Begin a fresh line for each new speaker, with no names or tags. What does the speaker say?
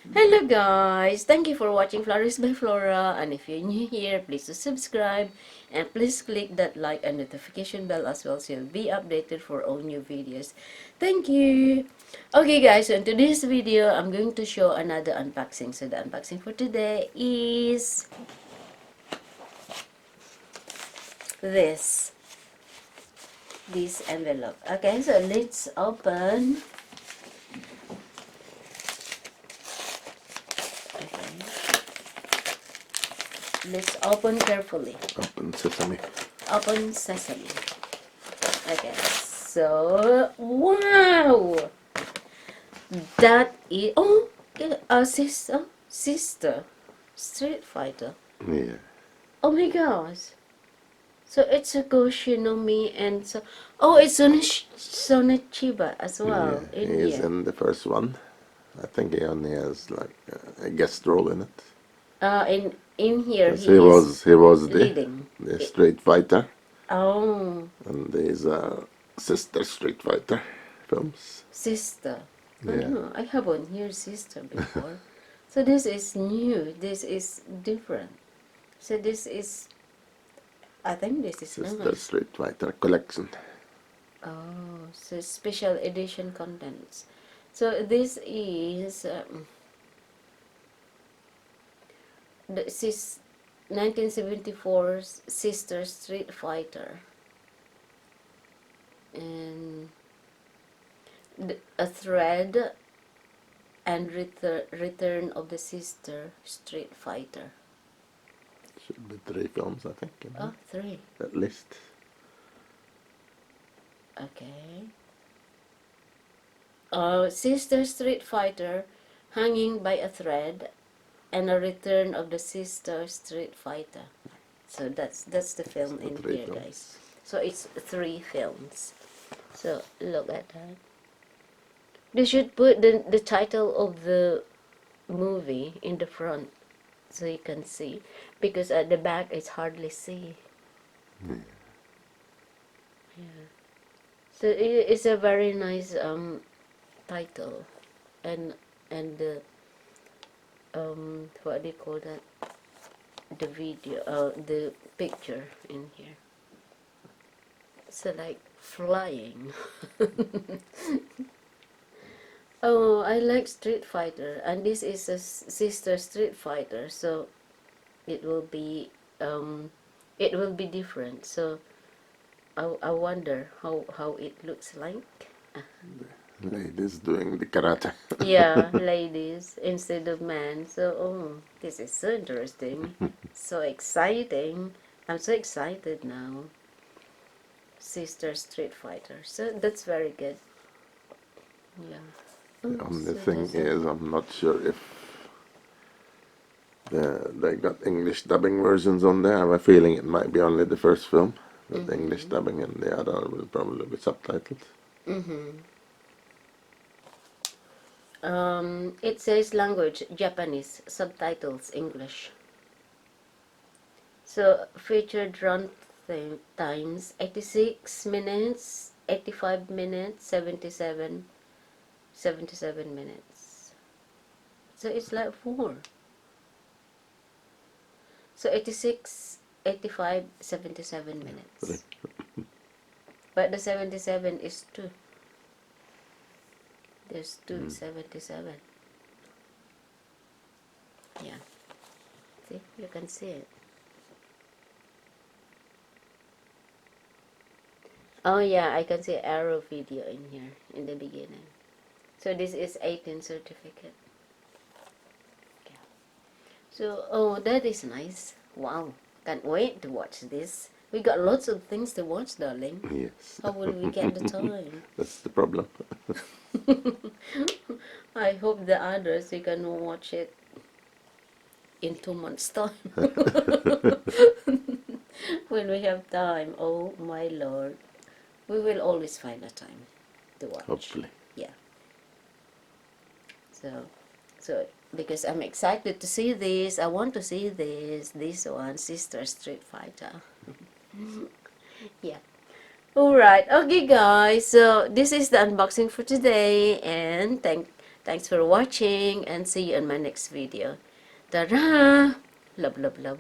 Hello guys, thank you for watching Flourish by Flora, and if you're new here, please do subscribe and please click that like and notification bell as well so you'll be updated for all new videos. Thank you. Okay guys, so in today's video, I'm going to show another unboxing. So the unboxing for today is this envelope. Okay, so let's open. Okay, let's open carefully.
Open sesame.
Open sesame. Okay, so wow, that is a sister Street Fighter.
Yeah.
Oh my gosh, so it's a Goshinomi and so it's Sonichiba as well
Yeah. He
in
is
here.
in the first one. I think he only has like a guest role in it.
In here
'Cause
he is
he was
leading.
the Street Fighter,
Oh,
and these are sister Street Fighter films.
sister.
Yeah.
No, I haven't heard sister before. So this is new. This is different. So this is, I think this is
Sister
nice.
Street Fighter collection.
Oh, so special edition contents. So this is this is 1974 Sister Street Fighter, and a thread and return of the Sister Street Fighter.
Should be 3 films, I think.
Oh, 3.
At least.
Okay. Sister Street Fighter, hanging by a thread, and a return of the Sister Street Fighter. So that's the film
The
in
3
here,
films.
guys. So it's 3 films. So look at that. They should put the title of the movie in the front so you can see, because at the back it's hardly see. Yeah. So it's a very nice title, and the what do you call that? The video, the picture in here. So like flying. Oh, I like Street Fighter, and this is a sister Street Fighter, so it will be different. So I wonder how it looks like.
Ladies doing the karate.
Yeah, ladies instead of men. So this is so interesting, so exciting. I'm so excited now. Sister Street Fighter. So that's very good. Yeah.
The only
So
thing
that's it.
is, I'm not sure if they got English dubbing versions on there. I have a feeling it might be only the first film with English dubbing, and the other will probably be subtitled.
It says language Japanese, subtitles English. So featured run times 86 minutes, 85 minutes, 77 minutes. So it's like 4. So 86, 85, 77 minutes. But the 77 is 2. There's 277. Yeah. See, you can see it. Oh yeah, I can see arrow video in here in the beginning. So this is 18 certificate. Yeah. So that is nice. Wow. Can't wait to watch this. We got lots of things to watch, darling.
Yes.
How will we get the time?
That's the problem.
I hope the others you can watch it in 2 months' time. When we have time, oh my lord. We will always find a time to watch.
Hopefully.
Yeah. So because I'm excited to see this, I want to see this one, Sister Street Fighter. Yeah. Alright, okay guys, so this is the unboxing for today, and Thanks for watching and see you in my next video. Tara! Love, love, love.